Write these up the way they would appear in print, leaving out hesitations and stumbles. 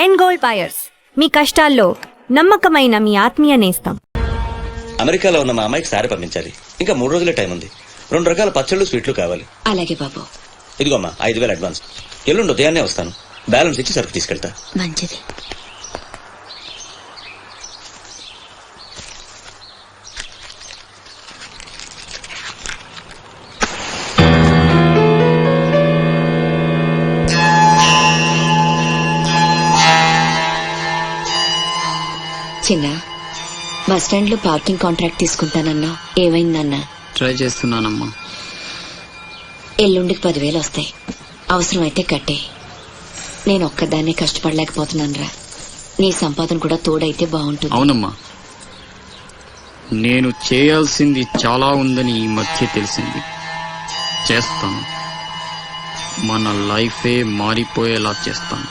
And gold buyers, మీ కష్టాల్లో నమ్మకమైన మీ ఆత్మీయ నేస్తం. అమెరికాలో ఉన్న మా అమ్మాయికి సారీ పంపించాలి. ఇంకా 3 రోజులే టైం ఉంది. 2 రకాల పచ్చళ్ళు, స్వీట్లు కావాలి. అలాగే బాబు. ఇదిగో అమ్మా 5,000 అడ్వాన్స్. ఎల్లుండి ఉదయాన్నే వస్తాను. బ్యాలెన్స్ ఇచ్చి సరుకు తీసుకెళ్తా. మంచిది. చిన్న, బస్ స్టాండ్ లో పార్కింగ్ కాంట్రాక్ట్ తీసుకుంటానన్నా, ఏమైందన్నా? ట్రై చేస్తున్నానమ్మా. ఎల్లుండికి 10,000 వస్తాయి. అవసరమైతే కట్టే. నేను ఒక్కదాన్నే కష్టపడలేకపోతున్నానురా. నీ సంపాదన కూడా తోడైతే బాగుంటుంది. అవునమ్మా, నేను చేయాల్సింది చాలా ఉందని ఈ మధ్య తెలిసింది. చేస్తాను. మన లైఫే మారిపోయేలా చేస్తాను.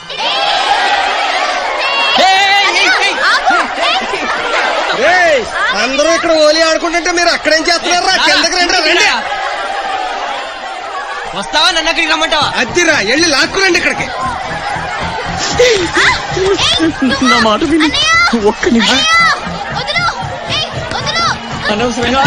అందరూ ఇక్కడ ఓలి ఆడుకుంటుంటే మీరు అక్కడేం చేస్తున్నారా? కిందకి రండి. వస్తావా? నన్ను అక్కడికి రమ్మంటావా? అద్దిరా, వెళ్ళి లాక్కురండి ఇక్కడికి. నా మాట విని ఒక్క నిమిషం. అనవసరంగా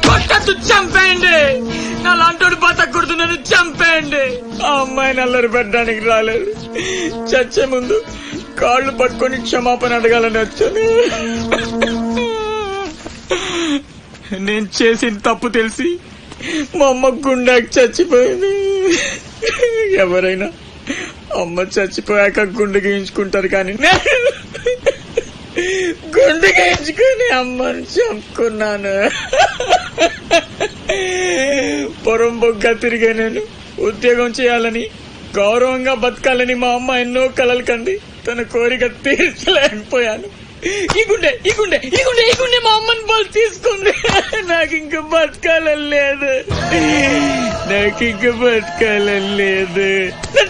కొట్టద్దు, చంపేయండి. నా లాంటోడు బతకూడదు, నన్ను చంపేయండి. ఆ అమ్మాయిని అల్లరి పెట్టడానికి రాలేదు. చచ్చే ముందు కాళ్ళు పట్టుకొని క్షమాపణ అడగాలని వచ్చాను. నేను చేసిన తప్పు తెలిసి మా అమ్మ గుండెకి చచ్చిపోయింది. ఎవరైనా అమ్మ చచ్చిపోయాక గుండె గీయించుకుంటారు, కానీ గుండె గీయించుకుని అమ్మని చంపుకున్నాను. పొరం బొగ్గా తిరిగే నేను ఉద్యోగం చేయాలని, గౌరవంగా బతకాలని మా అమ్మ ఎన్నో కలలు కంది. తన కోరిక తీర్చలేకపోయాను. ఈ గుండె మా అమ్మని బాల్ తీసుకుంది. నాకు ఇంకా బతకాలని లేదు.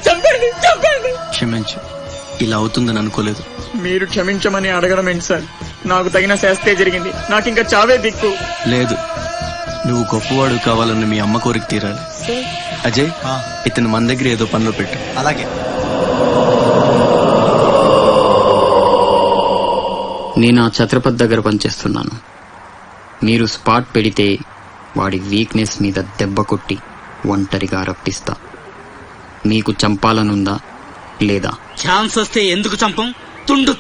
చంపండి. క్షమించు, ఇలా అవుతుందని అనుకోలేదు. మీరు క్షమించమని అడగడం ఏంటి సార్? నాకు తగిన శాస్త్రే జరిగింది. నాకు ఇంకా చావే దిక్కు. లేదు, నువ్వు గొప్పవాడు కావాలని మీ అమ్మ కోరిక తీరాలి. అజయ్, ఇతను మన దగ్గర ఏదో పనిలో పెట్టు. అలాగే. నేను ఆ ఛత్రపతి దగ్గర పనిచేస్తున్నాను. మీరు స్పాట్ పెడితే వాడి వీక్నెస్ మీద దెబ్బ కొట్టి ఒంటరిగా రప్పిస్తా. మీకు చంపాలనుందా లేదా? ఛాన్స్ వస్తే ఎందుకు చంపం?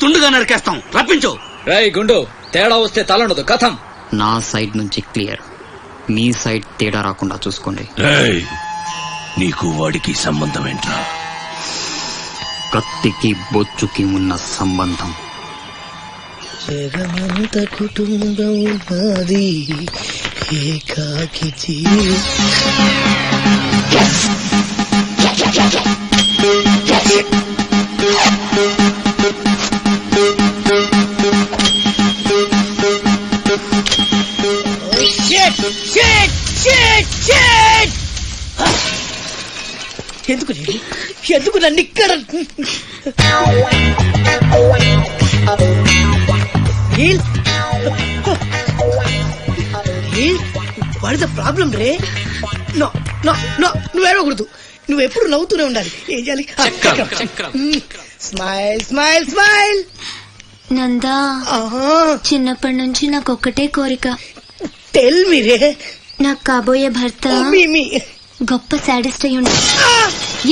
తుండుగా నరికేస్తాం. రప్పించు. రేయ్ గుండు, తేడా వస్తే తలండదు. కథం. నా సైడ్ నుంచి క్లియర్. మీ సైడ్ తేడా రాకుండా చూసుకోండి. నీకు వాడికి సంబంధం ఏంట్రా? కత్తికి బొచ్చుకి ఉన్న సంబంధం. జగమంత కుటుంబం నాది, ఏకాకి జీవి. ఎందుకు నన్ను ఇక్కడ వాట్ ఇస్ ద ప్రాబ్లం రే? నో నో నో, నువ్వేడకూడదు. నువ్వెప్పుడు నవ్వుతూనే ఉండాలి. ఏం చేయాలి? Smile smile smile. నందా, చిన్నప్పటి నుంచి నాకు ఒక్కటే కోరిక. టెల్ మీ రే. నాకు కాబోయే భర్త గొప్ప సాడిస్ట్ అయి ఉండాలి.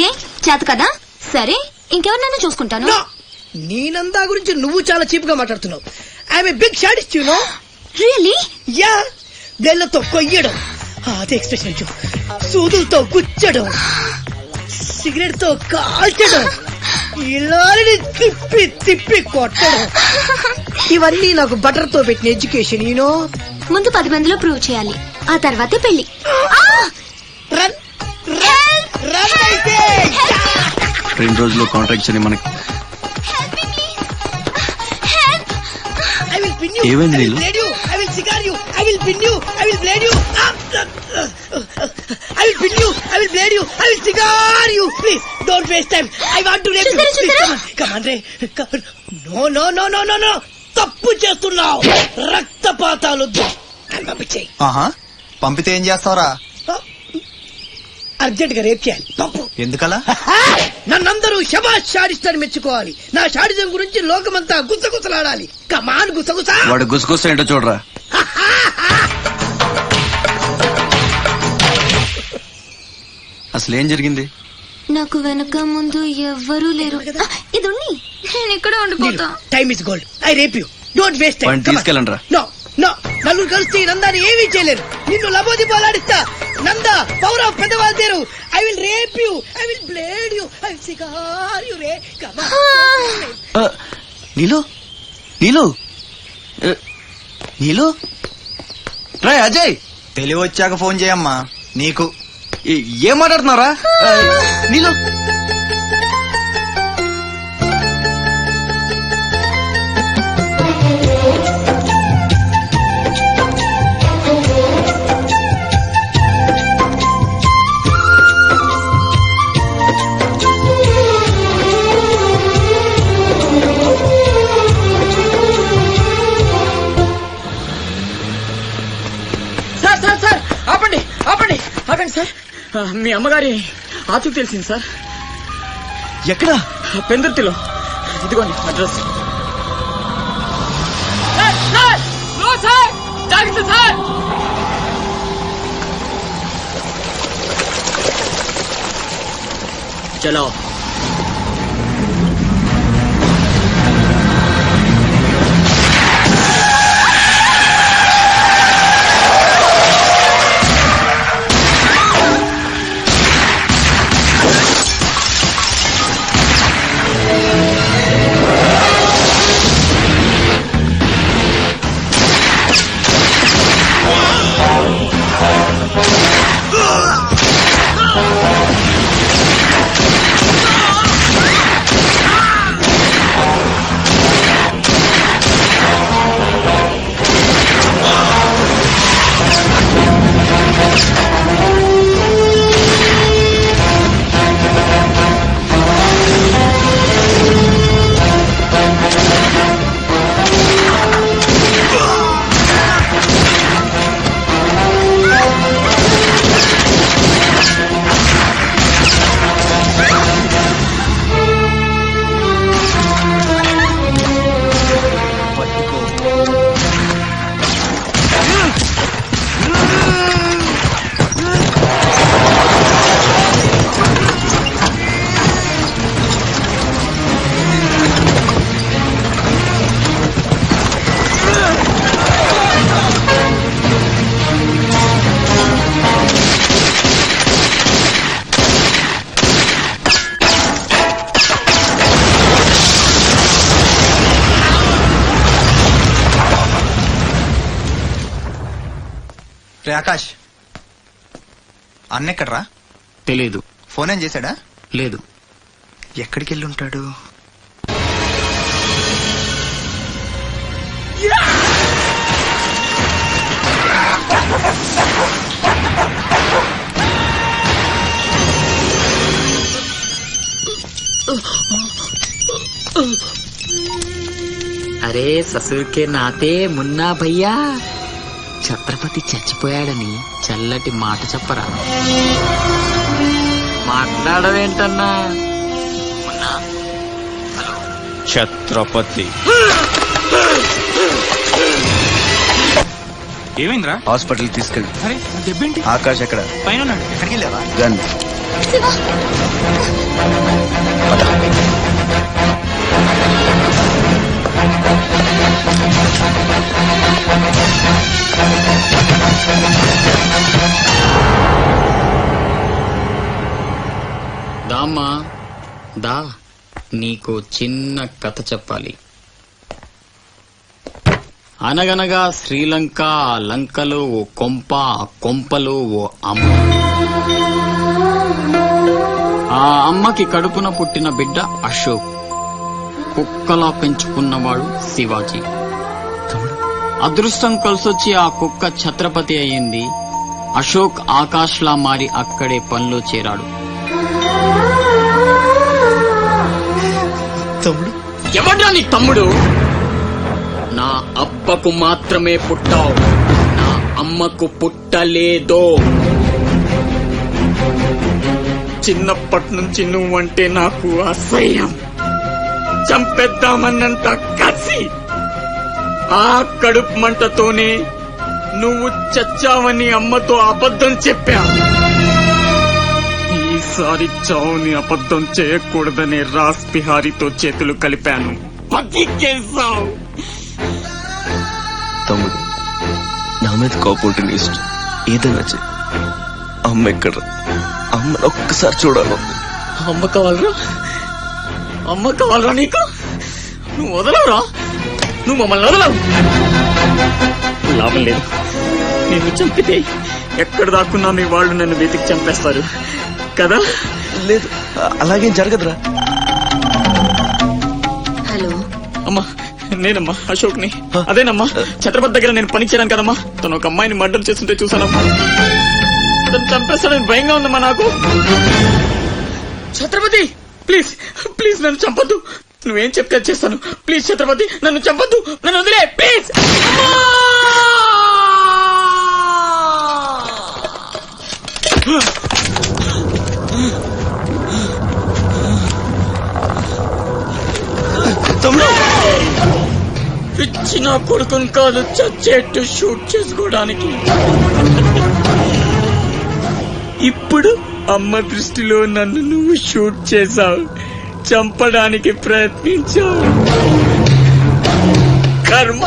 ఏ చేత కదా? సరే, ఇంకెవరినైనా చూసుకుంటాను. నీ నందా గురించి నువ్వు చాలా చీప్ గా మాట్లాడుతున్నావు. I'm a big sadist, you know. Really? Yeah. బెల్లతో కొయ్యడం, అదే ఎక్స్ప్రెషన్, సూదులతో గుచ్చడం, సిగరెట్ తో కాల్చడం, ఇలాని తిప్పి తిప్పి కొట్టడం, ఇవన్నీ నాకు బటర్ తో పెట్టిన ఎడ్యుకేషన్, యూనో. ముందు 10 మందిలో ప్రూవ్ చేయాలి, ఆ తర్వాతే పెళ్లి. రన్ రన్ అయితే 2 రోజుల్లో కాంట్రాక్ట్ అని మనకి. ఏమైంది నీళ్ళు? I will cigar you. I will pin you. I will blade you. I will pin you. I will blade you. I will cigar you. Please, don't waste time. I want to rape you. Please, come on, Ray. No. తప్పు చేస్తున్నావు. రక్తపాతాలొద్దు. అని పంపించేయి. ఆహా పంపితే ఏం చేస్తావురా? Urgent గా rape చేయాలి. పంపు. ఎందుకలా? నన్నందరూ శబాష్ షాడిస్టని మెచ్చుకోవాలి. నా షాడిజం గురించి లోకమంతా గుసగుసలాడాలి. కమాన్ గుసగుస. వాడు గుసగుస ఏంటో చూడరా. అసలు ఏం జరిగింది? నాకు వెనక ముందు ఎవ్వరూ లేరు. ఇది ఉన్ని. నేను ఇక్కడ ఉండిపోతా. Time is gold. I rape you. Don't waste time. వాడిని తీసుకెళ్ళండి రా. నో నో, నలుగురు కలిసి నందాన్ని ఏమీ చేయలేరు. నిన్ను లబోది పోలాడిస్తా. నందా పవర్ ఆఫ్ పెద్దవాళ్ళు తీరు. I will rape you. I will blade you. I will cigar you రే. నీలు నీలు నీలు రే అజయ్, తెలివి వచ్చాక ఫోన్ చేయమ్మా. నీకు ఏం మాట్లాడుతున్నారా? నీలు సార్ సార్ సార్ ఆపండి ఆపండి ఆగండి సార్. మీ అమ్మగారి ఆచూకు తెలిసింది సార్. ఎక్కడా? పెందుర్తిలో. ఇదిగోండి అడ్రస్. జాగ్రత్త సార్. చలో. రే ఆకాష్, అన్నెక్కడ్రా? తెలీదు. ఫోన్ ఏం చేశాడా? లేదు. ఎక్కడికి వెళ్ళి ఉంటాడు? అరే ససుర్కే నాతే మున్నా భయ్యా, ఛత్రపతి చచ్చిపోయాడని చల్లటి మాట చెప్పరా. మాట్లాడవేంటన్నా? మున్నా, హలో. ఛత్రపతి ఏమైందిరా? హాస్పిటల్ తీసుకెళ్ళి. అరే దెబ్బేంటి? ఆకాష్ ఎక్కడ? పైన ఉన్నాడు. ఎక్కడికి వెళ్ళావా? గన్. దామ్మా దా, నీకు చిన్న కథ చెప్పాలి. అనగనగా శ్రీలంక, ఆ లంకలో ఓ కొంప, ఆ కొంపలో ఓ అమ్మ. ఆ అమ్మకి కడుపున పుట్టిన బిడ్డ అశోక్. కుక్కలా పెంచుకున్నవాడు శివాజీ. అదృష్టం కలిసొచ్చి ఆ కుక్క ఛత్రపతి అయ్యింది. అశోక్ ఆకాష్లా మారి అక్కడే పనిలో చేరాడు. తమ్ముడు ఎవడ్రా నీ తమ్ముడు? నా అబ్బకు మాత్రమే పుట్టావు. నా అమ్మకు పుట్టలేదో. చిన్నప్పటి నుంచి నువ్వంటే నాకు అసహ్యం, చంపేద్దామన్నంత కసి. ఆ కడుపు మంటతోనే నువ్వు చచ్చావని అమ్మతో అబద్ధం చెప్పా. ఈసారి చావుని అబద్ధం చేయకూడదనే రాస్ బిహారీతో చేతులు కలిపాను. బతికేశావు. తమ్ముడు, నా మీద కోపం నీ ఇష్టం, ఏదైనా చెయ్యి. అమ్మ ఎక్కడ? అమ్మని ఒక్కసారి చూడాలంది. అమ్మ కావాలరా? అమ్మ కావాలరా నీకు? నువ్వు వదలవురా, నువ్వు మమ్మల్ని వదలవు. లాభం లేదు, నిన్ను చంపితే ఎక్కడ దాక్కున్నా మీ వాళ్ళు నన్ను వెతికి చంపేస్తారు కదా. లేదు, అలాగేం జరగదురా. హలో అమ్మా, నేనమ్మా అశోక్ ని. అదేనమ్మా, ఛత్రపతి దగ్గర నేను పని చేయను కదమ్మా. తను ఒక అమ్మాయిని మర్డర్ చేస్తుంటే చూసానమ్మా. తను చంపేస్తాడని భయంగా ఉందమ్మా నాకు. ఛత్రపతి ప్లీజ్ ప్లీజ్ నన్ను చంపొద్దు. నువ్వేం చెప్తే చేస్తాను. ప్లీజ్ ఛత్రపతి నన్ను చంపొద్దు, నన్ను వదిలే ప్లీజ్. పిచ్చిన కొడుకుని కాదు చచ్చేట్టు షూట్ చేసుకోవడానికి. ఇప్పుడు అమ్మ దృష్టిలో నన్ను నువ్వు షూట్ చేశావు, చంపడానికి ప్రయత్నించావు. కర్మ.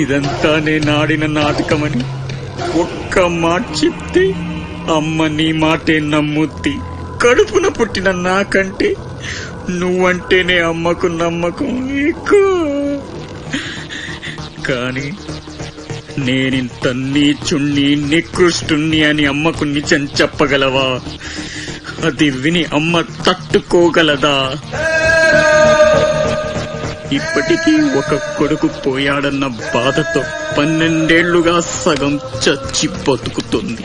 ఇదంతా నేను ఆడిన నాటకమని ఒక్క మాట చెప్తే అమ్మ నీ మాటే నమ్ముద్ది. కడుపున పుట్టిన నాకంటే నువ్వంటేనే అమ్మకు నమ్మకం ఎక్కువ. కానీ నేనింత నీచుణ్ణి నికృష్టుణ్ణి అని అమ్మకు నిజం చెప్పగలవా? అది విని అమ్మ తట్టుకోగలదా? ఇప్పటికీ ఒక కొడుకు పోయాడన్న బాధతో 12 సగం చచ్చి బతుకుతుంది.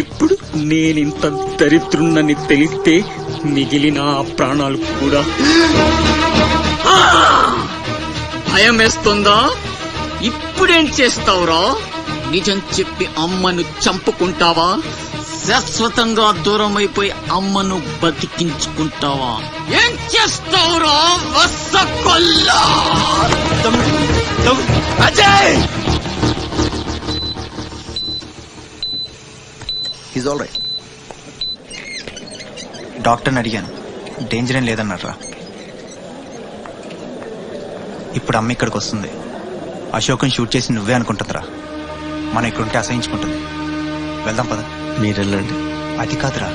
ఇప్పుడు నేనింత దరిద్రున్నని తెలిస్తే మిగిలిన ఆ ప్రాణాలు కూడా భయం వేస్తుందా? ఇప్పుడేం చేస్తావురా? నిజం చెప్పి అమ్మను చంపుకుంటావా? శాశ్వతంగా దూరం అయిపోయి అమ్మను బతికించుకుంటావా? ఏం చేస్తావురా వసకొల్లా? అజయ్! Is all right. డాక్టర్ని అడిగాను, డేంజర్ ఏం లేదన్నారా. ఇప్పుడు అమ్మ ఇక్కడికి వస్తుంది. అశోక్ని షూట్ చేసి నువ్వే అనుకుంటుందిరా. మనం ఇక్కడుంటే అసహించుకుంటుంది. వెళ్దాం పద. మీరెళ్ళండి. అది కాదురా,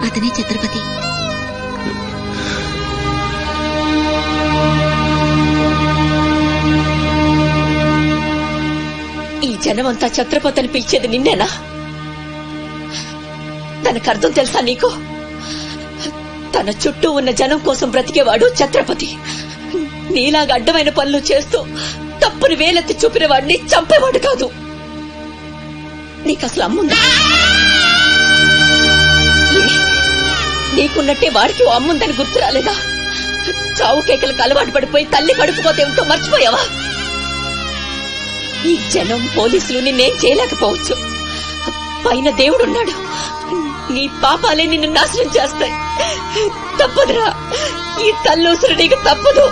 అతనే ఛత్రపతి. ఈ జనమంతా ఛత్రపతి అని పిలిచేది నిన్నేనా? దానికి అర్థం తెలుసా నీకు? తన చుట్టూ ఉన్న జనం కోసం బ్రతికేవాడు ఛత్రపతి. నీలాగా అడ్డమైన పనులు చేస్తూ తప్పుని వేలెత్తి చూపిన వాడిని చంపేవాడు కాదు. నీకు అసలు అమ్ముందా? నీకున్నట్టే వాడికి అమ్ముందని గుర్తు రాలేదా? చావు కేకలకు అలవాటు పడిపోయి తల్లి కడుపుకోతే ఏమిటో మర్చిపోయావా? ఈ జనం పోలీసులు నిన్నేం చేయలేకపోవచ్చు. పైన దేవుడున్నాడు. నీ పాపాలే నిన్ను నాశనం చేస్తాయి. తప్పదురా, ఈ తల్లూసురు నీకు తప్పదు.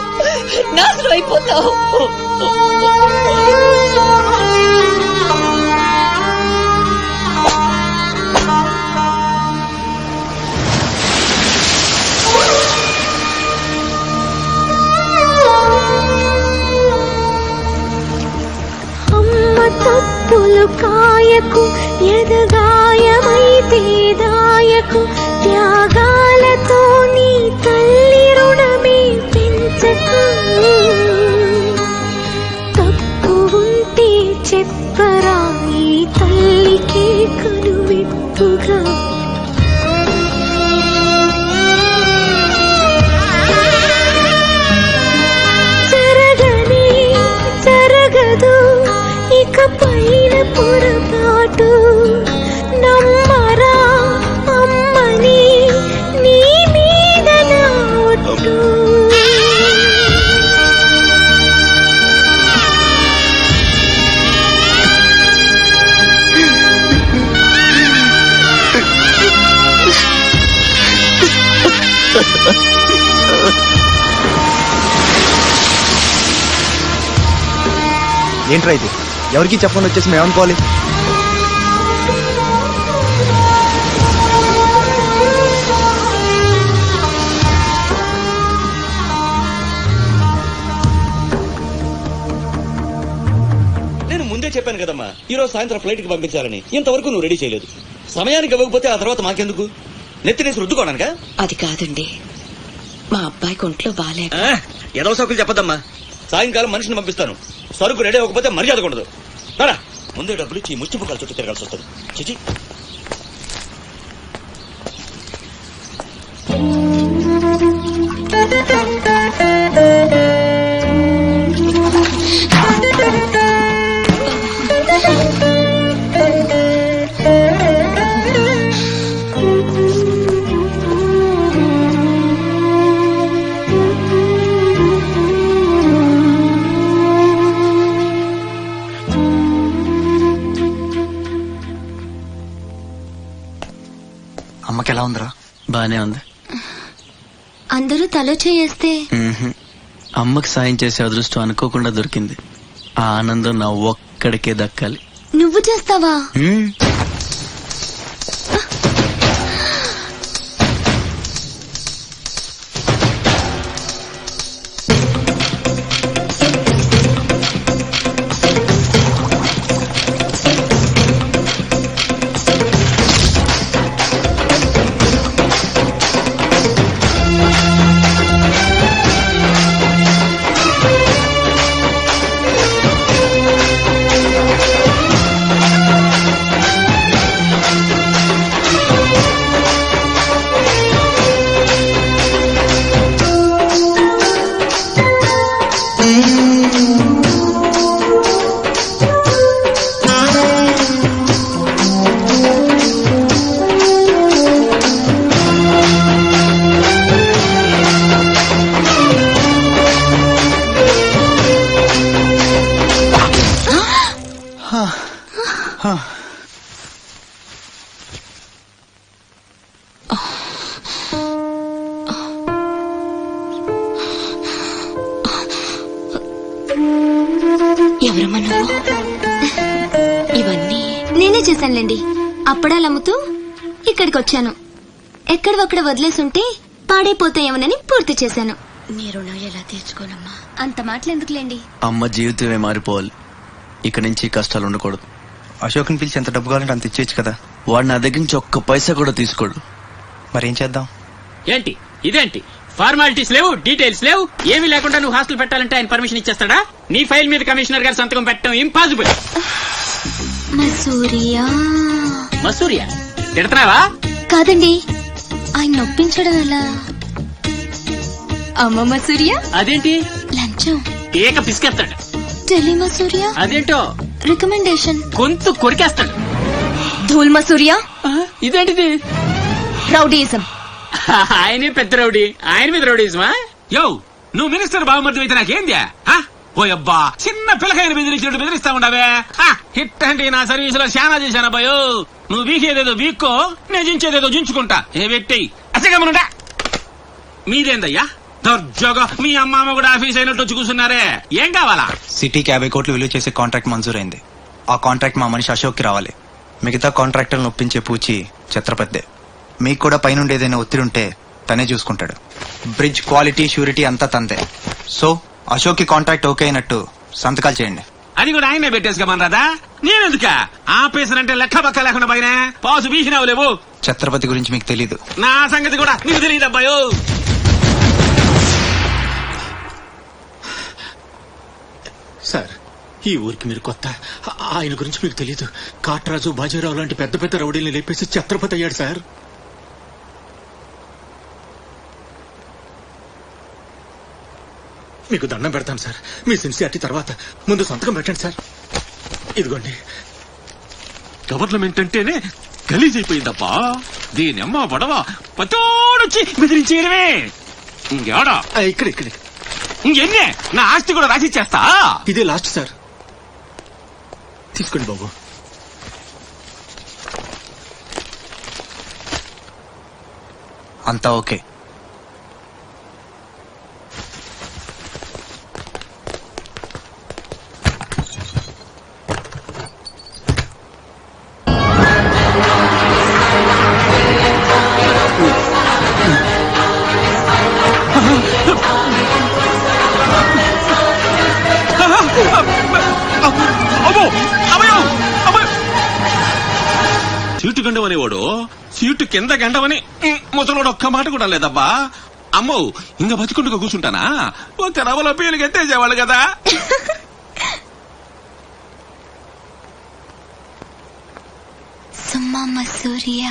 నాశనం అయిపోతావు. తప్పులు కాయకు ఎదగాయమైతే దాయకు త్యాగాలతో నీ తల్లి రుణమే పెంచకు తప్పు ఉంటే చెప్పరా ఈ తల్లికి కనువిప్పుగా జరగనే జరగదు ఇక పైన పొరపాటు నమ్మరా అమ్మని నీ మీద నా ఒట్టు ఏంట్రా ఇది? ఎవరికి చెప్పకుండా వచ్చేసి మేము అనుకోవాలి? నేను ముందే చెప్పాను కదమ్మా ఈ రోజు సాయంత్రం ఫ్లైట్ కి పంపించాలని. ఇంతవరకు నువ్వు రెడీ చేయలేదు. సమయానికి ఇవ్వకపోతే ఆ తర్వాత మాకెందుకు? నెత్తినేసి రుద్దుకోవడానికా? అది కాదండి, మా అబ్బాయికి ఒంట్లో బాగాలేక. ఏదో సౌకులు చెప్పద్దమ్మా. సాయంకాలం మనిషిని పంపిస్తాను. సరుకు రెడీ అవ్వకపోతే మర్యాద ఉండదు. రారా, ముందే డబ్బులు ఇచ్చి ముచ్చిపుకాల చుట్టూ తిరగాల్సి వస్తుంది. చిచి. అమ్మకి ఎలా ఉందిరా? బానే ఉంది. అందరూ తలో చేస్తే అమ్మకి సాయం చేసే అదృష్టం అనుకోకుండా దొరికింది. ఆ ఆనందం నా ఒక్కడికే దక్కాలి. నువ్వు చేస్తావా? ఎవరమ్మా నువ్వు? ఇవన్నీ నేనే చేశానులేండి. అప్పడాలు అమ్ముతూ ఇక్కడికి వచ్చాను. ఎక్కడొక్కడ వదిలేసుంటే పాడైపోతాయేమోనని పూర్తి చేశాను. నీ రుణం ఎలా తీర్చుకోనమ్మా? అంత మాటలు ఎందుకులేండి. అమ్మ జీవితమే మారిపోవాలి. ఇక నుంచి కష్టాలు ఉండకూడదు. అశోక్ని పిలిచి ఎంత డబ్బు కావాలంటే అంత ఇచ్చేయచ్చు కదా. వాడు నా దగ్గర నుంచి ఒక్క పైసా కూడా తీసుకోడు. మరేం చేద్దాం? ఏంటి ఇదేంటి? ఫార్మాలిటీస్ లేవు, డీటెయిల్స్ లేవు, ఏమీ లేకుండా నువ్వు హాస్టల్ పెట్టాలంటే ఆయన పర్మిషన్ ఇచ్చేస్తాడా? నీ ఫైల్ మీద కమిషనర్ గారు సంతకం పెట్టడం ఇంపాసిబుల్. మసూరియా మసూరియా తిడతావా? కాదండి, ఆయన నొప్పించడం ఎలా? అమ్మ మసూరియా అదేంటి? లంచం. ఏక పిసికేస్తాడు. టెలి మసూరియా అదేంటో రికమెండేషన్. గొంతు కొరికేస్తాడు. ధూల్ మసూరియా ఇదేంటిది? రౌడీయిజం. ఆయనే పెద్ద రౌడీ, ఆయన మీద రౌడీజమా? యో నువ్వు మినిస్టర్ బావమర్ది అయితే నాకేంద్యా? ఓయబ్బా చిన్న పిల్లకాయని బెదిరించినట్టు బెదిరిస్తా ఉండవే. హిట్ అంటే నా సర్వీస్ లో శానా చేశానబ్బాయో. నువ్వు వీకేదేదో వీక్కో, నేను జించేదేదో జించుకుంటా. ఏ వ్యక్తి అసగమనుంటా. మీదేందయ్యా దర్జోగా మీ అమ్మ కూడా ఆఫీస్ అయినట్టు వచ్చి కూర్చున్నారే, ఏం కావాలా? సిటీకి 50 కోట్లు విలువ చేసే కాంట్రాక్ట్ మంజూరైంది. ఆ కాంట్రాక్ట్ మా మనిషి అశోక్కి రావాలి. మిగతా కాంట్రాక్టర్లను ఒప్పించే పూచి ఛత్రపతిదే. మీకు కూడా పైనుండి ఏదైనా ఒత్తిడి ఉంటే తనే చూసుకుంటాడు. బ్రిడ్జ్ క్వాలిటీ షూరిటీ అంతా తందే. సో అశోక్కి కాంట్రాక్ట్ ఓకే అయినట్టు సంతకాలు చేయండి. అది కూడా ఆయనే పెట్టేసుకోమని రాదా? నేనెందుక ఆపేసానంటే లెక్క పక్క లేకుండా పైన పాసు బీసినావు లేవు. ఛత్రపతి గురించి మీకు తెలీదు. నా సంగతి కూడా నీకు తెలియదు అబ్బాయో. సార్, ఈ ఊరికి మీరు కొత్త. ఆయన గురించి మీకు తెలియదు. కాట్రాజు, బాజీరావు లాంటి పెద్ద పెద్ద రౌడీల్ని లేపేసి ఛత్రపతి అయ్యాడు సార్. మీకు దండం పెడతాను సార్. మీ సిన్సియారిటీ తర్వాత ముందు సంతకం పెట్టండి సార్. ఇదిగోండి. గవర్నమెంట్ అంటేనే గలీజ్ అయిపోయిందబ్బా. దీని అమ్మ పడవ పతోడొచ్చి బెదిరించేయడమే. ఇంకేడా ఇక్కడ ఇంకెన్నే నా ఆస్తి కూడా రాసిచ్చేస్తా. ఇదే లాస్ట్ సార్. తీసుకోండి బాబు. అంతా ఓకే. సీటు గండమనేవాడు సీటు కింద గండమని ముసలోడు ఒక్క మాట కూడా లేదబ్బా. అమ్మో ఇంకా బతికుండగా కూర్చుంటానా? ఒక రవలో పేలు గెట్టేసేవాళ్ళు కదా. సుమ్మమ్మ సూర్య